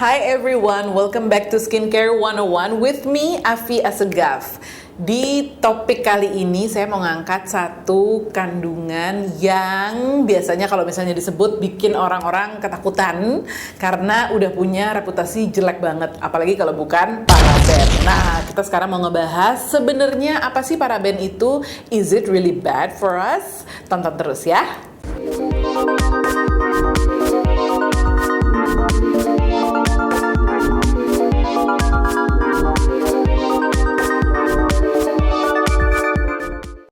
Hi everyone, welcome back to Skincare 101 with me, Afi Assegaf. Di topik kali ini saya mau ngangkat satu kandungan yang biasanya kalau misalnya disebut bikin orang-orang ketakutan karena udah punya reputasi jelek banget, apalagi kalau bukan paraben. Nah, kita sekarang mau ngebahas sebenarnya apa sih paraben itu? Is it really bad for us? Tonton terus ya.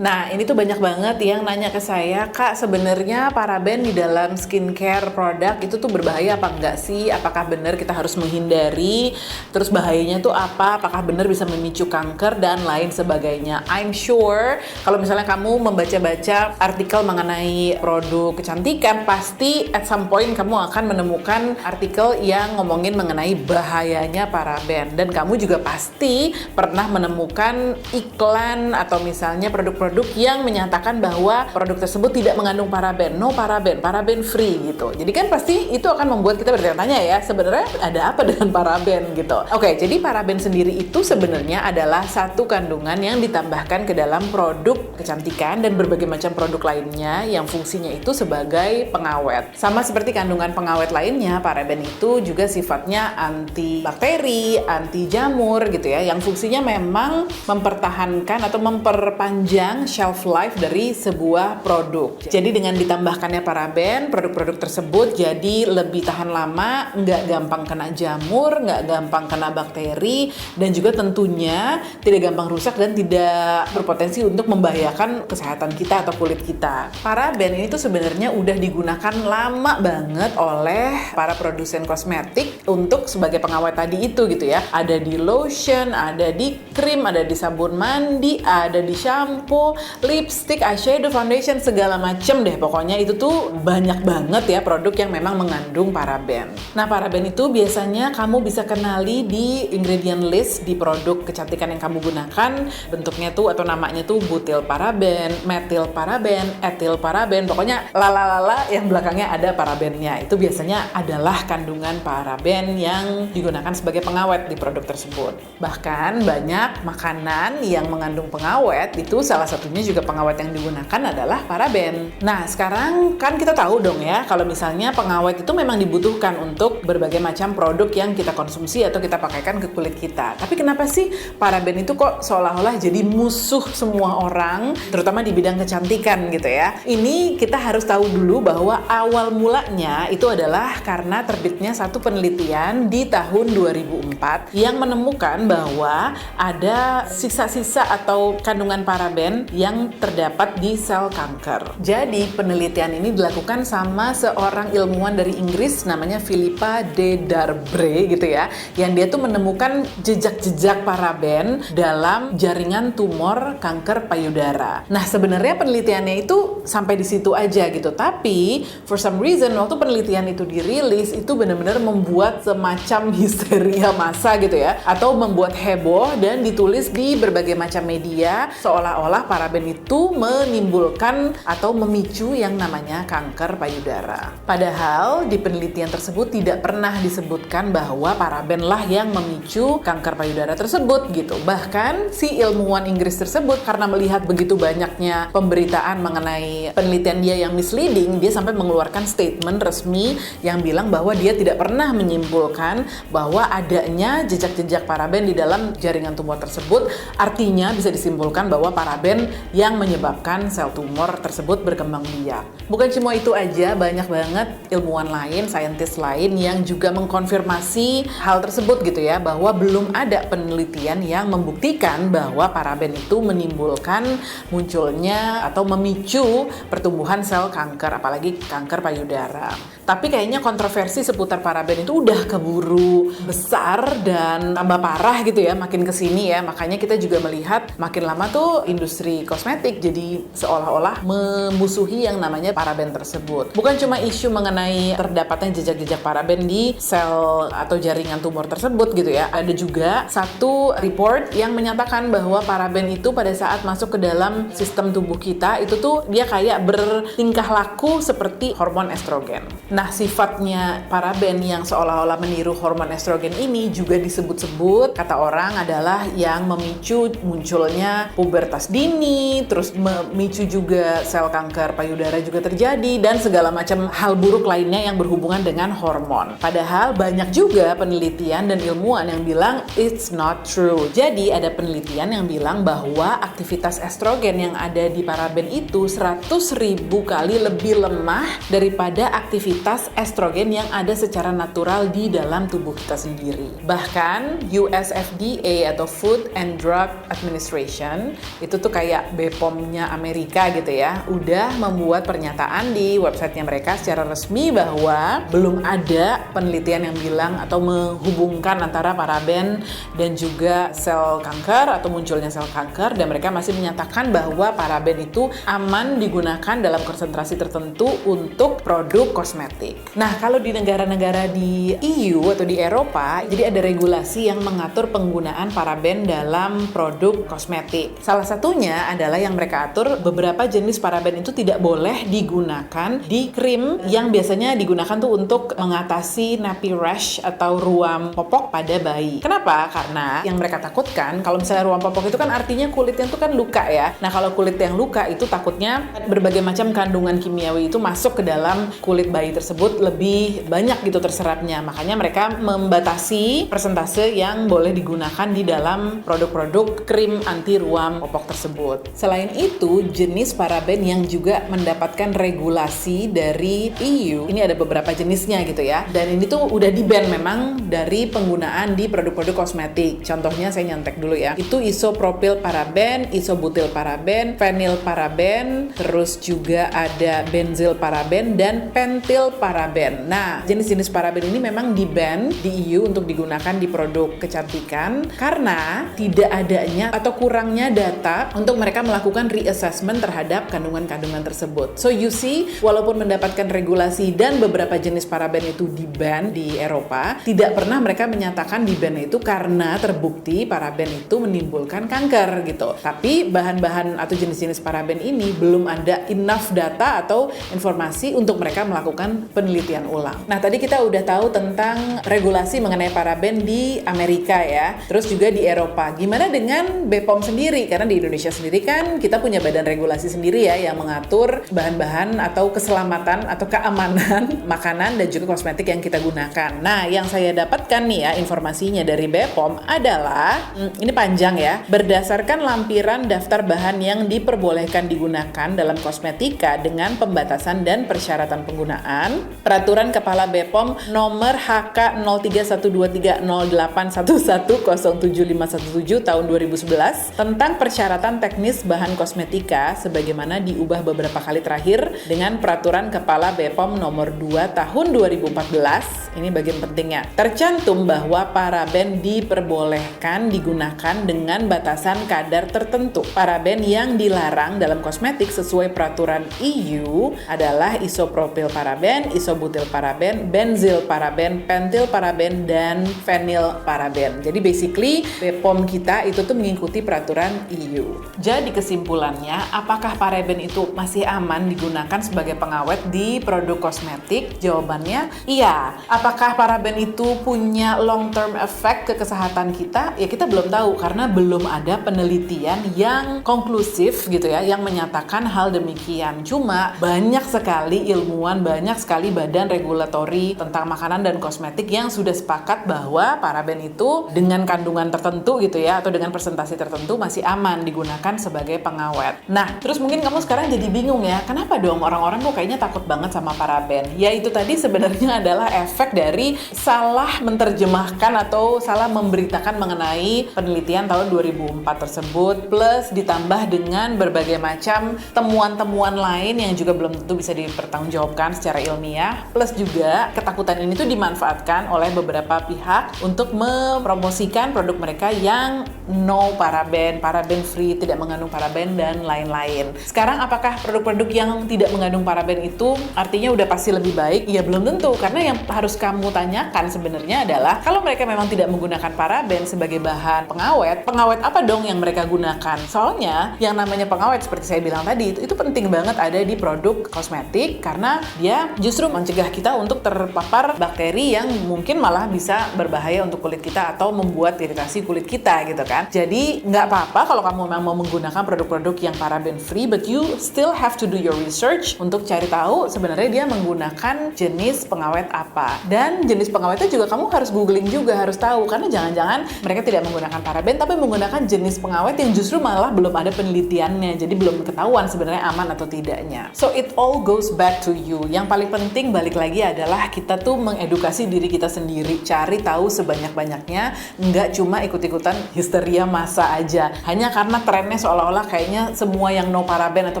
Nah, ini tuh banyak banget yang nanya ke saya, Kak, sebenarnya paraben di dalam skincare produk itu tuh berbahaya apa enggak sih? Apakah benar kita harus menghindari? Terus bahayanya tuh apa? Apakah benar bisa memicu kanker dan lain sebagainya? I'm sure kalau misalnya kamu membaca-baca artikel mengenai produk kecantikan, pasti at some point kamu akan menemukan artikel yang ngomongin mengenai bahayanya paraben. Dan kamu juga pasti pernah menemukan iklan atau misalnya produk-produk yang menyatakan bahwa produk tersebut tidak mengandung paraben, no paraben, paraben free gitu. Jadi kan pasti itu akan membuat kita bertanya-tanya ya, sebenarnya ada apa dengan paraben gitu. Oke, jadi paraben sendiri itu sebenarnya adalah satu kandungan yang ditambahkan ke dalam produk kecantikan dan berbagai macam produk lainnya yang fungsinya itu sebagai pengawet. Sama seperti kandungan pengawet lainnya, paraben itu juga sifatnya anti bakteri, anti jamur gitu ya, yang fungsinya memang mempertahankan atau memperpanjang shelf life dari sebuah produk. Jadi dengan ditambahkannya paraben, produk-produk tersebut jadi lebih tahan lama, nggak gampang kena jamur, nggak gampang kena bakteri, dan juga tentunya tidak gampang rusak dan tidak berpotensi untuk membahayakan kesehatan kita atau kulit kita. Paraben ini tuh sebenarnya udah digunakan lama banget oleh para produsen kosmetik untuk sebagai pengawet tadi itu gitu ya. Ada di lotion, ada di krim, ada di sabun mandi, ada di shampoo, lipstick, eyeshadow, foundation, segala macem deh. Pokoknya itu tuh banyak banget ya produk yang memang mengandung paraben. Nah, paraben itu biasanya kamu bisa kenali di ingredient list di produk kecantikan yang kamu gunakan. Bentuknya tuh atau namanya tuh butyl paraben, methyl paraben, ethyl paraben. Pokoknya lala yang belakangnya ada parabennya. Itu biasanya adalah kandungan paraben yang digunakan sebagai pengawet di produk tersebut. Bahkan banyak makanan yang mengandung pengawet itu salah satunya juga pengawet yang digunakan adalah paraben. Nah, sekarang kan kita tahu dong ya, kalau misalnya pengawet itu memang dibutuhkan untuk berbagai macam produk yang kita konsumsi atau kita pakaikan ke kulit kita. Tapi kenapa sih paraben itu kok seolah-olah jadi musuh semua orang, terutama di bidang kecantikan gitu ya? Ini kita harus tahu dulu bahwa awal mulanya itu adalah karena terbitnya satu penelitian di tahun 2004 yang menemukan bahwa ada sisa-sisa atau kandungan paraben yang terdapat di sel kanker. Jadi penelitian ini dilakukan sama seorang ilmuwan dari Inggris namanya Philippa de Darbre gitu ya, yang dia tuh menemukan jejak-jejak paraben dalam jaringan tumor kanker payudara. Nah, sebenarnya penelitiannya itu sampai di situ aja gitu, tapi for some reason waktu penelitian itu dirilis itu benar-benar membuat semacam histeria massa gitu ya, atau membuat heboh dan ditulis di berbagai macam media seolah-olah paraben itu menimbulkan atau memicu yang namanya kanker payudara. Padahal di penelitian tersebut tidak pernah disebutkan bahwa paraben lah yang memicu kanker payudara tersebut gitu. Bahkan si ilmuwan Inggris tersebut karena melihat begitu banyaknya pemberitaan mengenai penelitian dia yang misleading, dia sampai mengeluarkan statement resmi yang bilang bahwa dia tidak pernah menyimpulkan bahwa adanya jejak-jejak paraben di dalam jaringan tumor tersebut. Artinya bisa disimpulkan bahwa paraben yang menyebabkan sel tumor tersebut berkembang biak. Bukan cuma itu aja, banyak banget ilmuwan lain, saintis lain yang juga mengkonfirmasi hal tersebut gitu ya, bahwa belum ada penelitian yang membuktikan bahwa paraben itu menimbulkan munculnya atau memicu pertumbuhan sel kanker, apalagi kanker payudara. Tapi kayaknya kontroversi seputar paraben itu udah keburu besar dan tambah parah gitu ya makin kesini ya. Makanya kita juga melihat makin lama tuh industri kosmetik kosmetik jadi seolah-olah memusuhi yang namanya paraben tersebut. Bukan cuma isu mengenai terdapatnya jejak-jejak paraben di sel atau jaringan tumor tersebut gitu ya. Ada juga satu report yang menyatakan bahwa paraben itu pada saat masuk ke dalam sistem tubuh kita itu tuh dia kayak bertingkah laku seperti hormon estrogen. Nah, sifatnya paraben yang seolah-olah meniru hormon estrogen ini juga disebut-sebut kata orang adalah yang memicu munculnya pubertas dini, terus memicu juga sel kanker payudara juga terjadi, dan segala macam hal buruk lainnya yang berhubungan dengan hormon. Padahal banyak juga penelitian dan ilmuwan yang bilang it's not true. Jadi ada penelitian yang bilang bahwa aktivitas estrogen yang ada di paraben itu 100.000 kali lebih lemah daripada aktivitas estrogen yang ada secara natural di dalam tubuh kita sendiri. Bahkan US FDA atau Food and Drug Administration itu tuh kayak BPOM-nya Amerika gitu ya, udah membuat pernyataan di websitenya mereka secara resmi bahwa belum ada penelitian yang bilang atau menghubungkan antara paraben dan juga sel kanker atau munculnya sel kanker, dan mereka masih menyatakan bahwa paraben itu aman digunakan dalam konsentrasi tertentu untuk produk kosmetik. Nah, kalau di negara-negara di EU atau di Eropa, jadi ada regulasi yang mengatur penggunaan paraben dalam produk kosmetik. Salah satunya adalah yang mereka atur beberapa jenis paraben itu tidak boleh digunakan di krim yang biasanya digunakan tuh untuk mengatasi nappy rash atau ruam popok pada bayi. Kenapa? Karena yang mereka takutkan kalau misalnya ruam popok itu kan artinya kulitnya itu kan luka ya. Nah, kalau kulit yang luka itu takutnya berbagai macam kandungan kimiawi itu masuk ke dalam kulit bayi tersebut lebih banyak gitu terserapnya. Makanya mereka membatasi persentase yang boleh digunakan di dalam produk-produk krim anti ruam popok tersebut. Selain itu, jenis paraben yang juga mendapatkan regulasi dari EU, ini ada beberapa jenisnya gitu ya. Dan ini tuh udah di-ban memang dari penggunaan di produk-produk kosmetik. Contohnya saya nyontek dulu ya. Itu isopropyl paraben, isobutyl paraben, phenyl paraben, terus juga ada benzyl paraben dan pentyl paraben. Nah, jenis-jenis paraben ini memang di-ban di EU untuk digunakan di produk kecantikan karena tidak adanya atau kurangnya data untuk mereka melakukan reassessment terhadap kandungan-kandungan tersebut. So you see, walaupun mendapatkan regulasi dan beberapa jenis paraben itu di-ban di Eropa, tidak pernah mereka menyatakan di-ban itu karena terbukti paraben itu menimbulkan kanker gitu. Tapi bahan-bahan atau jenis-jenis paraben ini belum ada enough data atau informasi untuk mereka melakukan penelitian ulang. Nah, tadi kita udah tahu tentang regulasi mengenai paraben di Amerika ya, terus juga di Eropa. Gimana dengan BPOM sendiri? Karena di Indonesia sendiri kan kita punya badan regulasi sendiri ya yang mengatur bahan-bahan atau keselamatan atau keamanan makanan dan juga kosmetik yang kita gunakan. Nah, yang saya dapatkan nih ya informasinya dari BPOM adalah, ini panjang ya, berdasarkan lampiran daftar bahan yang diperbolehkan digunakan dalam kosmetika dengan pembatasan dan persyaratan penggunaan, Peraturan Kepala BPOM nomor HK 03123811077517 tahun 2011 tentang persyaratan teknis bahan kosmetika sebagaimana diubah beberapa kali terakhir dengan Peraturan Kepala BPOM nomor 2 tahun 2014. Ini bagian pentingnya. Tercantum bahwa paraben diperbolehkan digunakan dengan batasan kadar tertentu. Paraben yang dilarang dalam kosmetik sesuai peraturan EU adalah isopropyl paraben, isobutyl paraben, benzyl paraben, pentyl paraben, dan phenyl paraben. Jadi basically BPOM kita itu tuh mengikuti peraturan EU. Jadi kesimpulannya, apakah paraben itu masih aman digunakan sebagai pengawet di produk kosmetik? Jawabannya iya. Apakah paraben itu punya long term effect ke kesehatan kita? Ya kita belum tahu karena belum ada penelitian yang konklusif gitu ya yang menyatakan hal demikian. Cuma banyak sekali ilmuwan, banyak sekali badan regulatori tentang makanan dan kosmetik yang sudah sepakat bahwa paraben itu dengan kandungan tertentu gitu ya atau dengan persentase tertentu masih aman digunakan sebagai pengawet. Nah, terus mungkin kamu sekarang jadi bingung ya, kenapa dong orang-orang kok kayaknya takut banget sama paraben? Ya itu tadi sebenarnya adalah efek dari salah menerjemahkan atau salah memberitakan mengenai penelitian tahun 2004 tersebut, plus ditambah dengan berbagai macam temuan-temuan lain yang juga belum tentu bisa dipertanggungjawabkan secara ilmiah, plus juga ketakutan ini tuh dimanfaatkan oleh beberapa pihak untuk mempromosikan produk mereka yang no paraben, paraben free, tidak mengandung paraben dan lain-lain. Sekarang apakah produk-produk yang tidak mengandung paraben itu artinya udah pasti lebih baik? Ya belum tentu, karena yang harus kamu tanyakan sebenarnya adalah kalau mereka memang tidak menggunakan paraben sebagai bahan pengawet, pengawet apa dong yang mereka gunakan? Soalnya yang namanya pengawet seperti saya bilang tadi itu penting banget ada di produk kosmetik karena dia justru mencegah kita untuk terpapar bakteri yang mungkin malah bisa berbahaya untuk kulit kita atau membuat iritasi kulit kita gitu kan. Jadi nggak apa-apa kalau kamu memang mau menggunakan produk-produk yang paraben free, but you still have to do your research untuk cari tahu sebenarnya dia menggunakan jenis pengawet apa. Dan jenis pengawetnya juga kamu harus googling juga, harus tahu, karena jangan-jangan mereka tidak menggunakan paraben tapi menggunakan jenis pengawet yang justru malah belum ada penelitiannya, jadi belum ketahuan sebenarnya aman atau tidaknya. So it all goes back to you. Yang paling penting balik lagi adalah kita tuh mengedukasi diri kita sendiri, cari tahu sebanyak-banyaknya, nggak cuma ikut-ikutan histeria masa aja hanya karena trennya seolah-olah kayaknya semua yang no paraben atau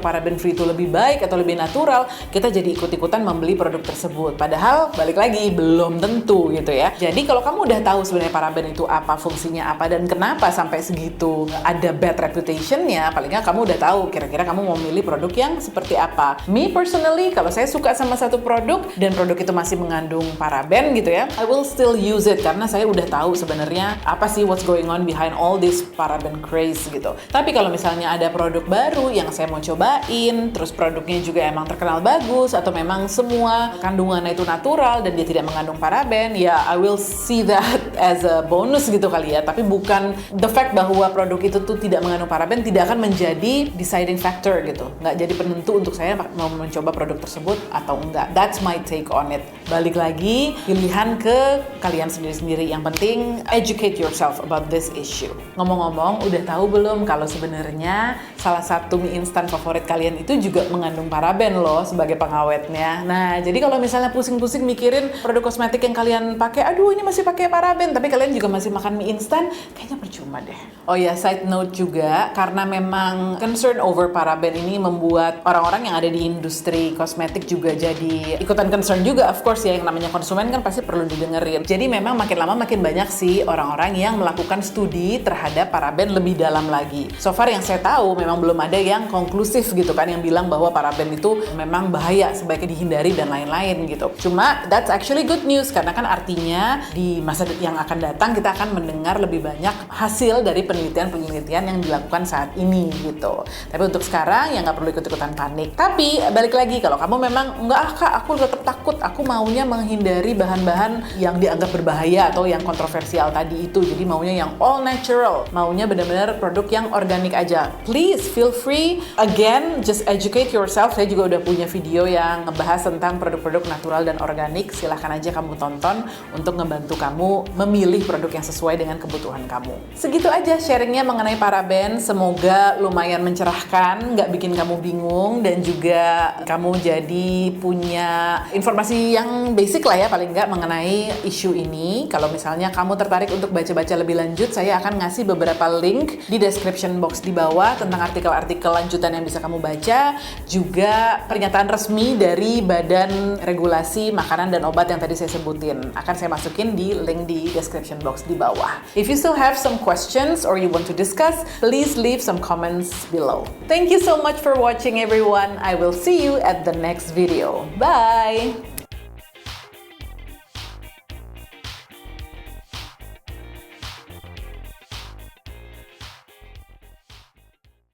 paraben free itu lebih baik atau lebih natural, kita jadi ikut-ikutan membeli produk tersebut. Padahal balik lagi belum tentu gitu ya. Jadi kalau kamu udah tahu sebenarnya paraben itu apa, fungsinya apa, dan kenapa sampai segitu ada bad reputation-nya, paling nggak kamu udah tahu kira-kira kamu mau milih produk yang seperti apa. Me personally, kalau saya suka sama satu produk dan produk itu masih mengandung paraben gitu ya, I will still use it karena saya udah tahu sebenarnya apa sih what's going on behind all this paraben craze gitu. Tapi kalau misalnya ada produk baru yang saya mau cobain, terus produknya juga emang terkenal bagus atau memang semua kandungannya itu natural dan dia tidak mengandung paraben, ya I will see that as a bonus gitu kali ya. Tapi bukan the fact bahwa produk itu tuh tidak mengandung paraben tidak akan menjadi deciding factor gitu. Nggak jadi penentu untuk saya mau mencoba produk tersebut atau enggak. That's my take on it. Balik lagi, pilihan ke kalian sendiri-sendiri. Yang penting educate yourself about this issue. Ngomong-ngomong, udah tahu belum kalau sebenarnya salah satu mie instan favorit kalian itu juga mengandung paraben loh sebagai pengawetnya. Nah, jadi kalau misalnya pusing-pusing mikirin produk kosmetik yang kalian pakai, aduh ini masih pakai paraben, tapi kalian juga masih makan mie instan, kayaknya percuma deh. Oh ya, side note juga, karena memang concern over paraben ini membuat orang-orang yang ada di industri kosmetik juga jadi ikutan concern juga. Of course ya, yang namanya konsumen kan pasti perlu didengerin. Jadi memang makin lama makin banyak sih orang-orang yang melakukan studi terhadap paraben lebih dalam lagi. So far yang saya tahu memang belum ada yang konklusif gitu kan, yang bilang bahwa paraben itu memang bahaya, sebaiknya dihindari dan lain-lain gitu. Cuma that's actually good news karena kan artinya di masa yang akan datang kita akan mendengar lebih banyak hasil dari penelitian-penelitian yang dilakukan saat ini gitu. Tapi untuk sekarang ya nggak perlu ikut-ikutan panik. Tapi balik lagi, kalau kamu memang nggak kak, aku tetap takut, aku maunya menghindari bahan-bahan yang dianggap berbahaya atau yang kontroversial tadi itu, jadi maunya yang all natural, maunya benar-benar produk yang organik aja, please feel free, again just educate yourself. Saya juga udah punya video yang ngebahas tentang produk-produk natural dan organik, silahkan aja kamu tonton untuk ngebantu kamu memilih produk yang sesuai dengan kebutuhan kamu. Segitu aja sharingnya mengenai paraben, semoga lumayan mencerahkan, nggak bikin kamu bingung, dan juga kamu jadi punya informasi yang basic lah ya paling nggak mengenai isu ini. Kalau misalnya kamu tertarik untuk baca-baca lebih lanjut, saya akan ngasih beberapa link di description box di bawah tentang artikel-artikel lanjutan yang bisa kamu baca, juga pernyataan resmi dari Badan Regulasi Makanan dan Obat yang tadi saya sebutin. Akan saya masukin di link di description box di bawah. If you still have some questions or you want to discuss, please leave some comments below. Thank you so much for watching everyone. I will see you at the next video. Bye!